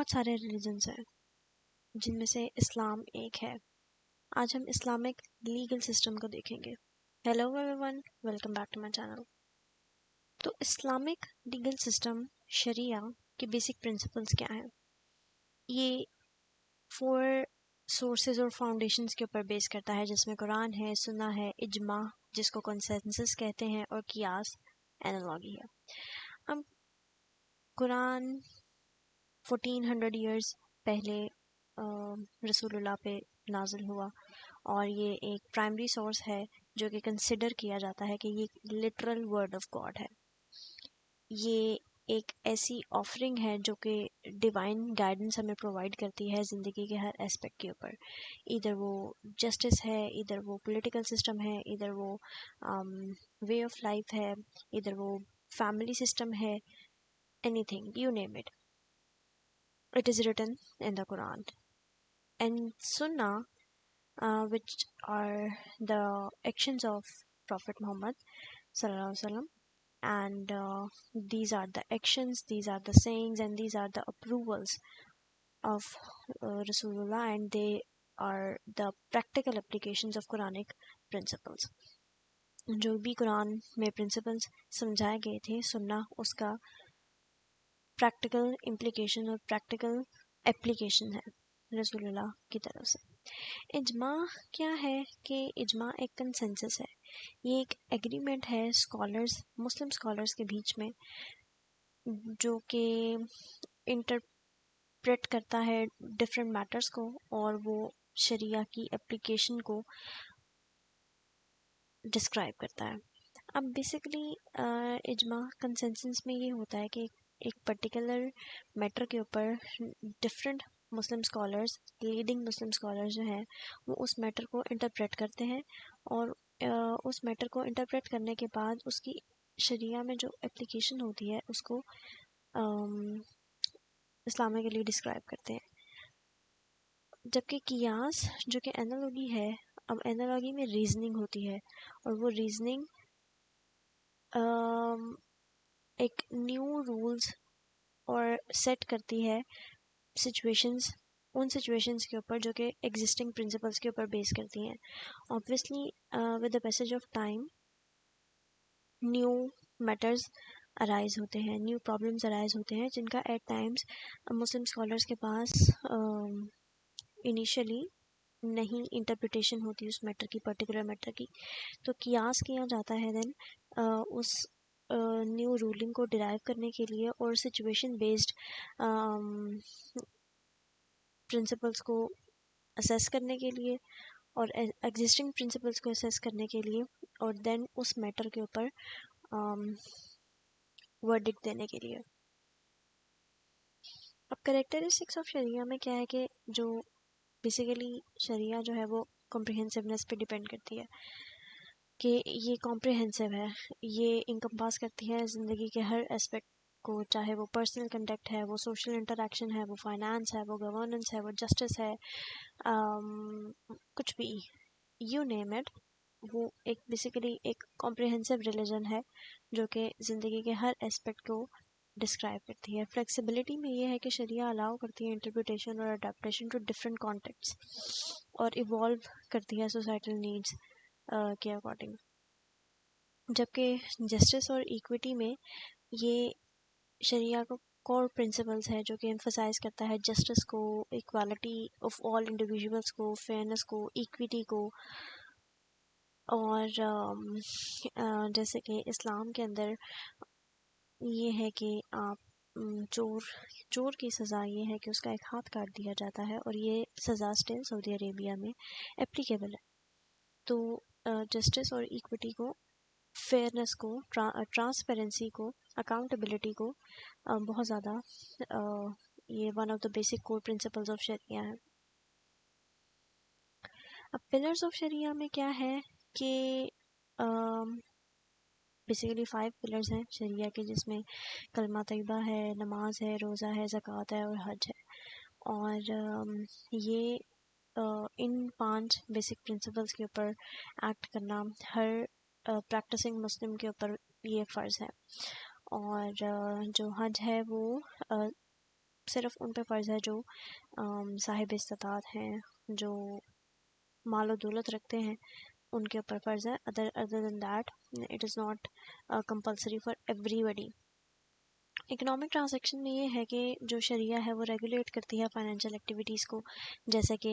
بہت سارے ریلیجنس ہیں جن میں سے اسلام ایک ہے. آج ہم اسلامک لیگل سسٹم کو دیکھیں گے. Hello everyone, welcome back to my channel. تو اسلامک لیگل سسٹم شریعہ کے بیسک پرنسپلس کیا ہیں؟ یہ 4 سورسز اور فاؤنڈیشنز کے اوپر بیس کرتا ہے، جس میں قرآن ہے، سنہ ہے، اجماع جس کو کنسنسس کہتے ہیں، اور قیاس اینالوگی ہے. اب قرآن 1400 ایئرز پہلے رسول اللہ پہ نازل ہوا، اور یہ ایک پرائمری سورس ہے جو کہ کنسیڈر کیا جاتا ہے کہ یہ لٹرل ورڈ آف گاڈ ہے. یہ ایک ایسی آفرنگ ہے جو کہ ڈیوائن گائیڈنس ہمیں پرووائڈ کرتی ہے زندگی کے ہر اسپیکٹ کے اوپر. ادھر وہ جسٹس ہے، ادھر وہ پولیٹیکل سسٹم ہے، ادھر وہ وے آف لائف ہے، ادھر وہ فیملی سسٹم ہے. Any thing you name it, it is written in the Quran and Sunnah, which are the actions of Prophet Muhammad sallallahu alaihi wasallam, and these are the actions, these are the sayings, and these are the approvals of Rasulullah, and they are the practical applications of Quranic principles. جو بھی قرآن میں principles سمجھائے گئے تھے، سننا اس کا practical implication اور practical application ہے رسول اللہ کی طرف سے. اجماع کیا ہے؟ کہ اجماع ایک کنسنسس ہے، یہ ایک ایگریمنٹ ہے اسکالرز، مسلم اسکالرز کے بیچ میں، جو کہ انٹرپریٹ کرتا ہے ڈفرینٹ میٹرز کو، اور وہ شریعہ کی اپلیکیشن کو ڈسکرائب کرتا ہے. اب بیسیکلی اجماع کنسنسس میں یہ ہوتا ہے کہ ایک پرٹیکولر میٹر کے اوپر different Muslim scholars, leading Muslim scholars جو ہیں، وہ اس میٹر کو انٹرپریٹ کرتے ہیں، اور اس میٹر کو انٹرپریٹ کرنے کے بعد اس کی شریعہ میں جو اپلیکیشن ہوتی ہے اس کو اسلامکلی ڈسکرائب کرتے ہیں. جبکہ قیاس جو کہ اینالوگی ہے، اب اینالوگی میں ریزننگ ہوتی ہے، اور وہ ریزننگ ایک نیو رولز اور سیٹ کرتی ہے سچویشنز، ان سچویشنز کے اوپر جو کہ ایگزسٹنگ پرنسپلس کے اوپر بیس کرتی ہیں. obviously with the passage of time new matters arise ہوتے ہیں، نیو پرابلمز ارائز ہوتے ہیں، جن کا ایٹ ٹائمز مسلم اسکالرس کے پاس انیشلی نہیں انٹرپریٹیشن ہوتی اس میٹر کی، پرٹیکولر میٹر کی. تو قیاس کیا جاتا ہے دین اس نیو رولنگ کو ڈرائیو کرنے کے لیے، اور سچویشن بیسڈ پرنسپلس کو اسیس کرنے کے لیے، اور ایگزسٹنگ پرنسپلس کو اسیس کرنے کے لیے، اور دین اس میٹر کے اوپر ورڈکٹ دینے کے لیے. اب کریکٹرسٹکس آف شریعہ میں کیا ہے کہ جو بیسیکلی شریعہ جو ہے وہ کمپریہنسونیس پہ ڈیپینڈ کرتی ہے، کہ یہ کمپریہنسو ہے، یہ انکمپاس کرتی ہے زندگی کے ہر اسپیکٹ کو، چاہے وہ پرسنل کنڈکٹ ہے، وہ سوشل انٹریکشن ہے، وہ فائنانس ہے، وہ گورننس ہے، وہ جسٹس ہے، کچھ بھی یو نیم اٹ. وہ ایک بیسیکلی ایک کمپریہنسو ریلیجن ہے جو کہ زندگی کے ہر اسپیکٹ کو ڈسکرائب کرتی ہے. فلیکسیبلٹی میں یہ ہے کہ شریعہ الاؤ کرتی ہے انٹرپریٹیشن اور اڈیپٹیشن ٹو ڈفرینٹ کانٹیکٹس، اور ایوالو کرتی ہے سوسائٹل نیڈس کے اکارڈنگ. جبکہ جسٹس اور ایکویٹی میں یہ شریعہ کو کور پرنسپلس ہے جو کہ ایمفسائز کرتا ہے جسٹس کو، ایکوالٹی آف آل انڈیویژولس کو، فیئرنس کو، ایکویٹی کو. اور جیسے کہ اسلام کے اندر یہ ہے کہ آپ چور کی سزا یہ ہے کہ اس کا ایک ہاتھ کاٹ دیا جاتا ہے، اور یہ سزا اسٹل سعودی عربیہ میں اپلیکیبل ہے. تو جسٹس اور ایکوٹی کو، فیئرنس کو، ٹرانسپیرنسی کو، اکاؤنٹیبلٹی کو بہت زیادہ یہ one of the basic core principles of شریعہ ہے. اب پلرز آف شریعہ میں کیا ہے کہ بیسیکلی 5 پلرز ہیں شریعہ کے، جس میں کلمہ طیبہ ہے، نماز ہے، روزہ ہے، زکوٰۃ ہے، اور حج ہے. اور یہ ان 5 بیسک پرنسپلز کے اوپر ایکٹ کرنا ہر پریکٹسنگ مسلم کے اوپر یہ فرض ہے. اور جو حج ہے وہ صرف ان پہ فرض ہے جو صاحب استطاعت ہیں، جو مال و دولت رکھتے ہیں، ان کے اوپر فرض ہے. other than that it is not compulsory for everybody. Economic transaction میں یہ ہے کہ جو شریعہ ہے وہ ریگولیٹ کرتی ہے فائنینشیل ایکٹیویٹیز کو، جیسے کہ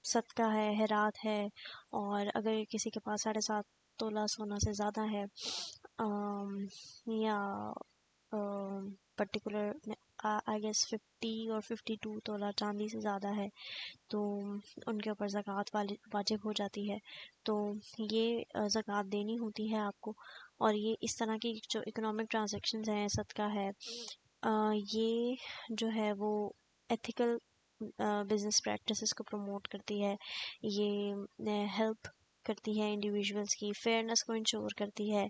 صدقہ ہے، ہیرات ہے، اور اگر کسی کے پاس 7.5 تولہ سونا سے زیادہ ہے، یا پرٹیکولر آئی گیس 50 اور 52 تولہ چاندی سے زیادہ ہے، تو ان کے اوپر زکوٰۃ واجب ہو جاتی ہے. تو یہ زکوٰۃ دینی ہوتی ہے آپ کو. اور یہ اس طرح کی جو اکنامک ٹرانزیکشنز ہیں، صدقہ ہے، یہ جو ہے وہ ایتھیکل بزنس پریکٹسز کو پروموٹ کرتی ہے، یہ ہیلپ کرتی ہے انڈیویژولس کی، فیئرنس کو انشور کرتی ہے،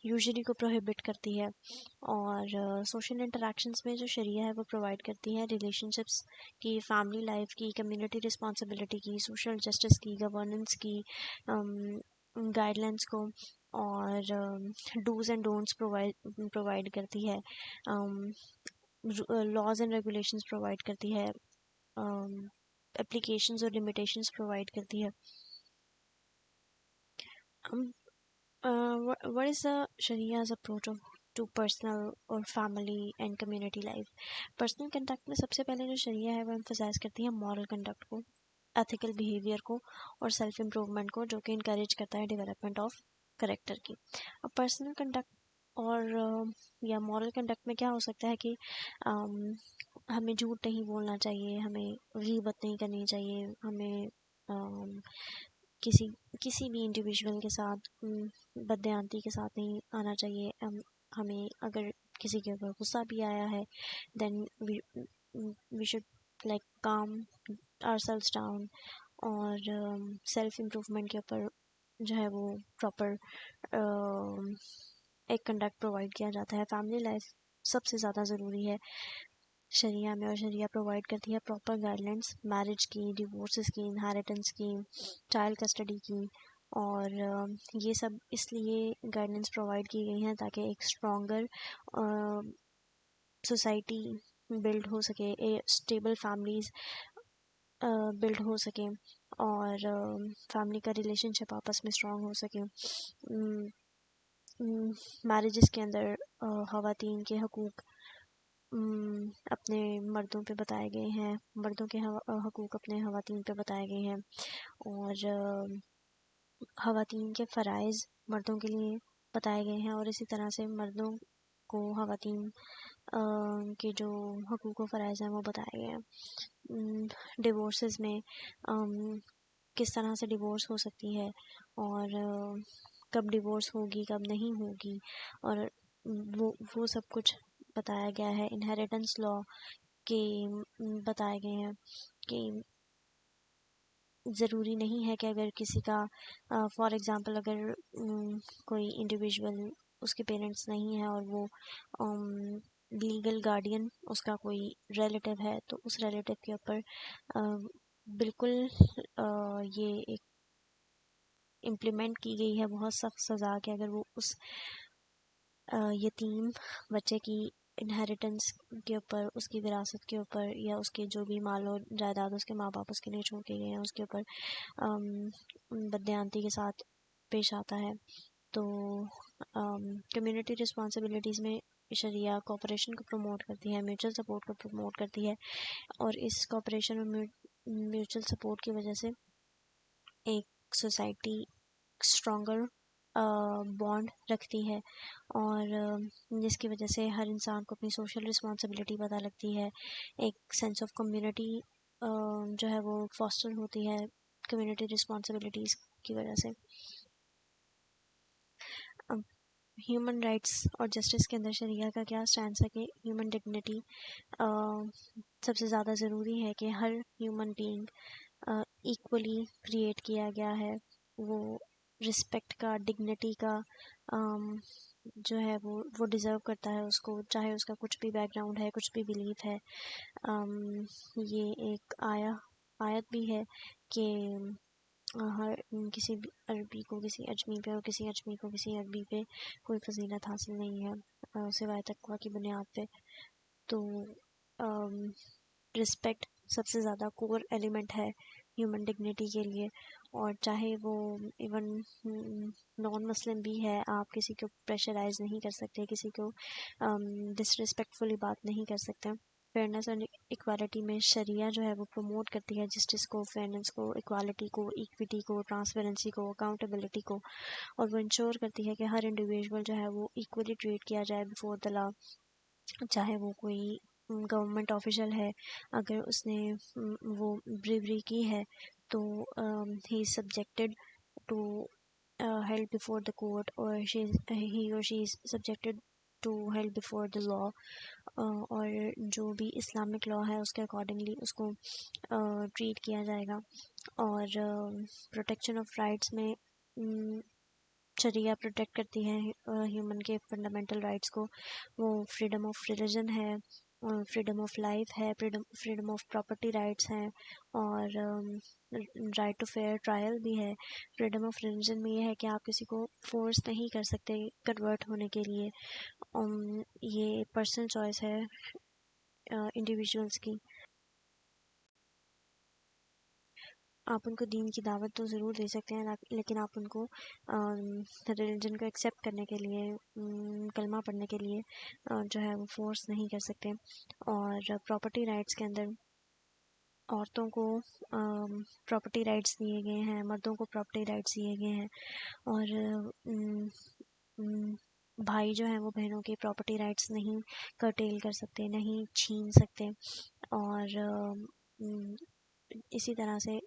یوزری کو پروہیبٹ کرتی ہے. اور سوشل انٹریکشنز میں جو شریعہ ہے وہ پرووائڈ کرتی ہے ریلیشن شپس کی، فیملی لائف کی، کمیونٹی رسپانسبلٹی کی، سوشل جسٹس کی، گورننس کی گائیڈ لائنس کو، اور ڈوز اینڈ ڈونٹس پرووائڈ کرتی ہے، لاز اینڈ ریگولیشنز پرووائڈ کرتی ہے، اپلیکیشنز اور لمیٹیشنز پرووائڈ کرتی ہے. what is the Sharia's approach to personal اور family and community life؟ Personal conduct میں سب سے پہلے جو شریعہ ہے وہ emphasize کرتی ہے مورل کنڈکٹ کو، ایتھیکل بیہیویئر کو، اور سیلف امپروومنٹ کو، جو کہ انکریج کرتا ہے ڈیولپمنٹ آف کریکٹر کی. اب پرسنل کنڈکٹ اور یا مورل کنڈکٹ میں کیا ہو سکتا ہے کہ ہمیں جھوٹ نہیں بولنا چاہیے، ہمیں غیبت نہیں کرنی چاہیے، ہمیں کسی بھی انڈیویژول کے ساتھ بددیانتی کے ساتھ نہیں آنا چاہیے. ہمیں اگر کسی کے اوپر غصہ بھی آیا ہے then we should like calm our selves down, اور سیلف امپروومنٹ کے اوپر جو ہے وہ پراپر ایک کنڈکٹ پرووائڈ کیا جاتا ہے. فیملی لائف سب سے زیادہ ضروری ہے شریعہ میں، اور شریعہ پرووائڈ کرتی ہے پراپر گائیڈ لائنس میرج کی، ڈیورسز کی، انہیریٹنس کی، چائلڈ کسٹڈی کی. اور یہ سب اس لیے گائیڈنس پرووائڈ کی گئی ہیں تاکہ ایک اسٹرانگر سوسائٹی بلڈ ہو سکے، اسٹیبل فیملیز بلڈ ہو سکیں، اور فیملی کا ریلیشن شپ آپس میں اسٹرانگ ہو سکے. میرجز کے اندر خواتین کے حقوق اپنے مردوں پہ بتائے گئے ہیں، مردوں کے حقوق اپنے خواتین پہ بتائے گئے ہیں، اور خواتین کے فرائض مردوں کے لیے بتائے گئے ہیں، اور اسی طرح سے مردوں کو خواتین کے جو حقوق و فرائض ہیں وہ بتائے گئے ہیں. ڈیورسز میں کس طرح سے ڈیورس ہو سکتی ہے، اور کب ڈیورس ہوگی کب نہیں ہوگی، اور وہ سب کچھ بتایا گیا ہے. انہیریٹنس لا کے بتائے گئے ہیں کہ ضروری نہیں ہے کہ اگر کسی کا فار ایگزامپل اگر کوئی انڈیویژول اس کے پیرنٹس نہیں ہیں اور وہ لیگل گارڈین اس کا کوئی ریلیٹیو ہے، تو اس ریلیٹیو کے اوپر بالکل یہ ایک امپلیمنٹ کی گئی ہے بہت سخت سزا کہ اگر وہ اس یتیم بچے کی انہیریٹنس کے اوپر، اس کی وراثت کے اوپر، یا اس کے جو بھی مال و جائیداد اس کے ماں باپ اس کے لیے چھوڑ کے گئے ہیں اس کے اوپر بددیانتی کے ساتھ پیش آتا ہے. تو کمیونٹی رسپانسبلٹیز میں شریعہ کوآپریشن کو پروموٹ کرتی ہے، میوچل سپورٹ کو پروموٹ کرتی ہے، اور اس کوآپریشن اور میوچل سپورٹ کی وجہ سے ایک سوسائٹی اسٹرانگر بانڈ رکھتی ہے، اور جس کی وجہ سے ہر انسان کو اپنی سوشل رسپانسبلٹی پتہ لگتی ہے. ایک سینس آف کمیونٹی جو ہے وہ فاسٹر ہوتی ہے کمیونٹی رسپانسبلٹیز کی وجہ سے. ہیومن رائٹس اور جسٹس کے اندر شریعہ کا کیا اسٹینس ہے کہ ہیومن ڈگنیٹی سب سے زیادہ ضروری ہے، کہ ہر ہیومن بینگ ایکولی کریٹ کیا گیا ہے. وہ رسپیکٹ کا، ڈگنیٹی کا جو ہے وہ ڈیزرو کرتا ہے اس کو، چاہے اس کا کچھ بھی بیک گراؤنڈ ہے، کچھ بھی بلیف ہے. یہ ایک آیت بھی ہے کہ ہر کسی عربی کو کسی اجمی پہ، اور کسی اجمی کو کسی عربی پہ کوئی فضیلت حاصل نہیں ہے سوائے تقویٰ کی بنیاد پہ. تو رسپیکٹ سب سے زیادہ کور ایلیمنٹ ہے ہیومن ڈگنیٹی کے لیے، اور چاہے وہ ایون نان مسلم بھی ہے، آپ کسی کو پریشرائز نہیں کر سکتے، کسی کو ڈس ریسپیکٹفلی بات نہیں کر سکتے۔ فیئرنیس اینڈ ایکوالٹی میں شریعہ جو ہے وہ پروموٹ کرتی ہے جسٹس کو، فیئرنیس کو، ایکوالٹی کو، ایکویٹی کو، ٹرانسپیرنسی کو، اکاؤنٹیبلٹی کو، اور وہ انشور کرتی ہے کہ ہر انڈیویژول جو ہے وہ ایکولی ٹریٹ کیا جائے بیفور دا لا، چاہے وہ کوئی گورنمنٹ آفیشل ہے، اگر اس نے وہ بریوری کی ہے تو he is subjected to held before the court, or he or she is subjected to held before the law، اور جو بھی اسلامک لا ہے اس کے اکارڈنگلی اس کو ٹریٹ کیا جائے گا۔ اور پروٹیکشن آف رائٹس میں شریعہ پروٹیکٹ کرتی ہے ہیومن کے فنڈامنٹل رائٹس کو، وہ فریڈم آف ریلیجن ہے، فریڈم آف لائف ہے، فریڈم آف پراپرٹی رائٹس ہیں، اور رائٹ ٹو فیئر ٹرائل بھی ہے۔ فریڈم آف ریلیجن میں یہ ہے کہ آپ کسی کو فورس نہیں کر سکتے کنورٹ ہونے کے لیے، یہ پرسنل چوائس ہے انڈیویژولس کی۔ آپ ان کو دین کی دعوت تو ضرور دے سکتے ہیں، لیکن آپ ان کو ریلیجن کو ایکسیپٹ کرنے کے لیے، کلمہ پڑھنے کے لیے جو ہے وہ فورس نہیں کر سکتے۔ اور پراپرٹی رائٹس کے اندر عورتوں کو پراپرٹی رائٹس دیے گئے ہیں، مردوں کو پراپرٹی رائٹس دیے گئے ہیں، اور بھائی جو ہیں وہ بہنوں کے پراپرٹی رائٹس نہیں کرٹیل کر سکتے، نہیں چھین سکتے۔ اور اسی طرح سے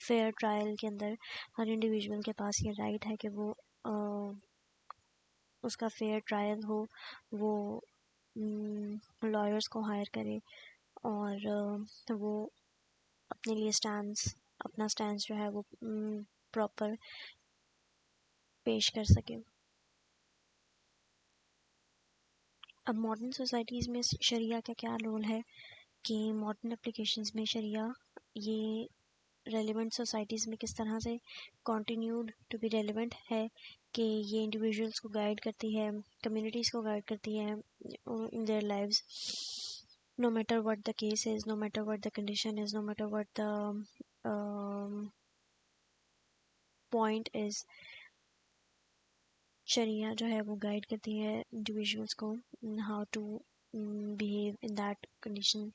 فیئر ٹرائل کے اندر ہر انڈیویژول کے پاس یہ رائٹ ہے کہ وہ اس کا فیئر ٹرائل ہو، وہ لائرس کو ہائر کرے، اور وہ اپنے لیے اپنا سٹینس جو ہے وہ پراپر پیش کر سکے۔ اب ماڈرن سوسائٹیز میں شریعہ کا کیا رول ہے کہ ماڈرن اپلیکیشنز میں شریعہ یہ ریلیونٹ سوسائٹیز میں کس طرح سے کنٹینیوڈ ٹو بی ریلیونٹ ہے، کہ یہ انڈیویژولس کو گائیڈ کرتی ہے، کمیونٹیز کو گائیڈ کرتی ہے in their lives, no matter what the case is, no matter what the condition is, no matter what the point is۔ شریعہ جو ہے وہ گائیڈ کرتی ہے انڈیویژولس کو how to behave in that condition۔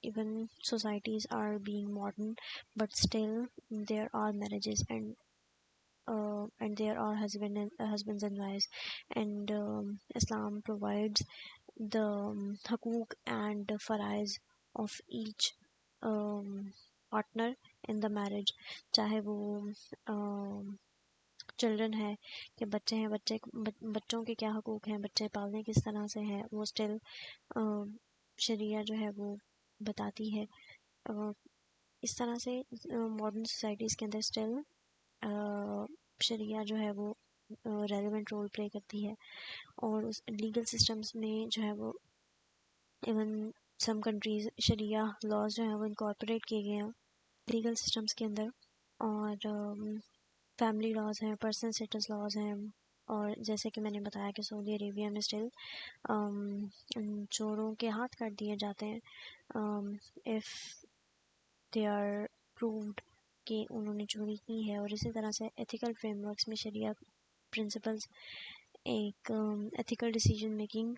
even societies are being modern, but still there are marriages and there are husbands and wives, and Islam provides the حقوق and فرائض of each partner in the marriage، چاہے وہ children ہے کہ بچے ہیں، بچوں کے کیا حقوق ہیں، بچے پالنے کس طرح سے ہیں، وہ اسٹل شریعہ جو ہے وہ بتاتی ہے۔ اس طرح سے ماڈرن سوسائٹیز کے اندر اسٹل شریعہ جو ہے وہ ریلیونٹ رول پلے کرتی ہے، اور اس لیگل سسٹمز میں جو ہے وہ ایون سم کنٹریز شریعہ لاز جو ہیں وہ انکارپوریٹ کیے گئے ہیں لیگل سسٹمز کے اندر، اور فیملی لاز ہیں، پرسنل اسٹیٹس لاز ہیں، اور جیسے کہ میں نے بتایا کہ سعودی عربیہ میں اسٹل چوروں کے ہاتھ کاٹ دیے جاتے ہیں اف دے آر پرووڈ کہ انہوں نے چوری کی ہے۔ اور اسی طرح سے ایتھیکل فریم ورکس میں شریعہ پرنسپلز ایک ایتھیکل ڈیسیجن میکنگ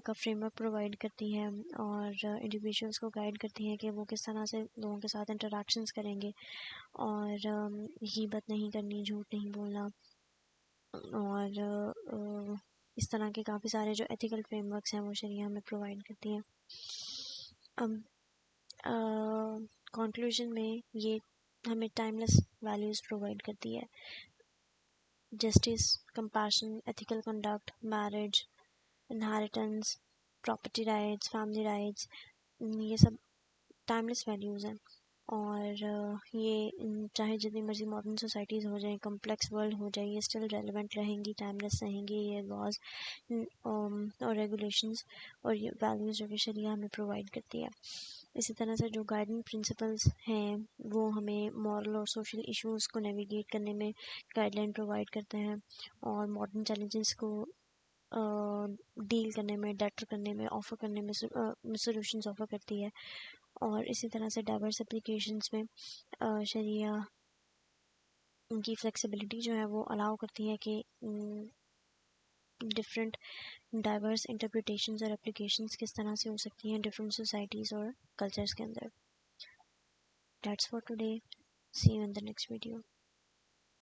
کا فریم ورک پرووائڈ کرتی ہے، اور انڈیویژولس کو گائیڈ کرتی ہیں کہ وہ کس طرح سے لوگوں کے ساتھ انٹریکشنز کریں گے، اور غیبت نہیں کرنی، جھوٹ نہیں بولنا، اور اس طرح کے کافی سارے جو ایتھیکل فریم ورکس ہیں وہ شریعہ ہمیں پرووائڈ کرتی ہیں۔ اب کنکلوژن میں یہ ہمیں ٹائم لیس ویلیوز پرووائڈ کرتی ہے، justice, compassion, ethical conduct, marriage, inheritance, property rights, family rights, یہ سب ٹائم لیس ویلیوز ہیں، اور یہ چاہے جتنی مرضی ماڈرن سوسائٹیز ہو جائیں، کمپلیکس ورلڈ ہو جائے، یہ اسٹل ریلیونٹ رہیں گی، ٹائم لیس رہیں گی یہ لاز اور ریگولیشنز اور یہ ویلیوز جو کہ شریعہ ہمیں پرووائڈ کرتی ہے۔ اسی طرح سے جو گائیڈنگ پرنسپلز ہیں وہ ہمیں مورل اور سوشل ایشوز کو نیویگیٹ کرنے میں گائیڈ لائن پرووائڈ کرتے ہیں، اور ماڈرن چیلنجز کو ڈیل کرنے میں، ڈیٹر کرنے میں، آفر کرنے میں سولوشنز آفر کرتی ہے. اور اسی طرح سے ڈائیورس اپلیکیشنز میں شریعہ ان کی فلیکسیبلٹی جو ہے وہ الاؤ کرتی ہے کہ ڈفرینٹ ڈائیورس انٹرپریٹیشنز اور اپلیکیشنز کس طرح سے ہو سکتی ہیں ڈفرینٹ سوسائٹیز اور کلچرز کے اندر. That's for today. See you in the next video.